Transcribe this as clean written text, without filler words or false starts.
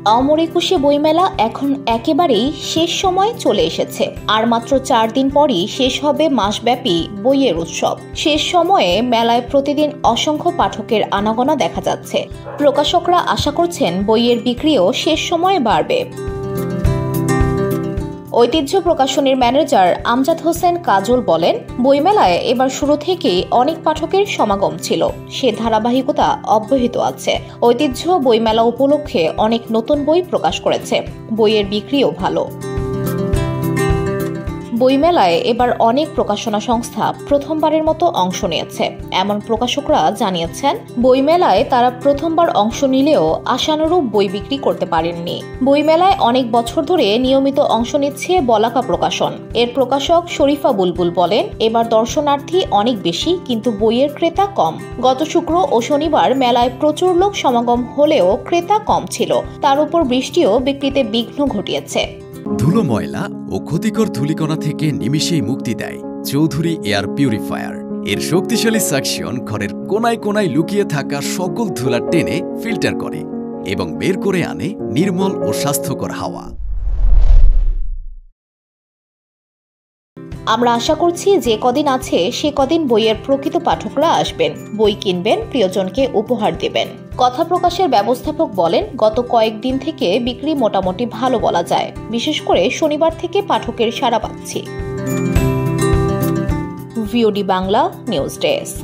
অমর একুশে বইমেলা এখন একেবারেই শেষ সময়ে চলে এসেছে। আর মাত্র 4 দিন পরই শেষ হবে মাসব্যাপী বইয়ের উৎসব। শেষ সময়ে মেলায় প্রতিদিন অসংখ্য পাঠকের আনাগোনা দেখা যাচ্ছে। প্রকাশকরা আশা করছেন বইয়ের বিক্রিও শেষ সময়ে বাড়বে। ঐতিহ্য প্রকাশনীর ম্যানেজার আমজাদ হোসেন কাজল বলেন, বইমেলায় এবার শুরু থেকেই অনেক পাঠকের সমাগম ছিল। সে ধারাবাহিকতা অব্যাহত আছে। ঐতিহ্য বইমেলা উপলক্ষে অনেক নতুন বই প্রকাশ করেছে। বইয়ের বিক্রিও ভালো। বইমেলায় এবার অনেক প্রকাশনা সংস্থা প্রথমবারের মতো অংশ নিয়েছে। এমন প্রকাশকরা জানিয়েছেন, বইমেলায় তারা প্রথমবার অংশ নিলেও আশানুরূপ বই বিক্রি করতে পারেননি। বইমেলায় অনেক বছর ধরে নিয়মিত অংশ নিচ্ছে বলাকা প্রকাশন। এর প্রকাশক শরীফা বুলবুল বলেন, এবার দর্শনার্থী অনেক বেশি, কিন্তু বইয়ের ক্রেতা কম। গত শুক্র ও শনিবার মেলায় প্রচুর লোক সমাগম হলেও ক্রেতা কম ছিল। তার উপর বৃষ্টিও বিক্রিতে বিঘ্ন ঘটিয়েছে। ধুলো, ময়লা ও ক্ষতিকর ধূলিকণা থেকে নিমিষেই মুক্তি দেয় চৌধুরী এয়ার পিউরিফায়ার। এর শক্তিশালী সাকশন ঘরের কোনায় কোনায় লুকিয়ে থাকা সকল ধুলা টেনে ফিল্টার করে এবং বের করে আনে নির্মল ও স্বাস্থ্যকর হাওয়া। আমরা আশা করছি যে কদিন আছে সে কদিন বইয়ের প্রকৃত পাঠকরা আসবেন, বই কিনবেন, প্রিয়জনকে উপহার দেবেন। কথা প্রকাশের ব্যবস্থাপক বলেন, গত কয়েকদিন থেকে বিক্রি মোটামুটি ভালো বলা যায়। বিশেষ করে শনিবার থেকে পাঠকের সাড়া পাচ্ছি। VOD Bangla news desk.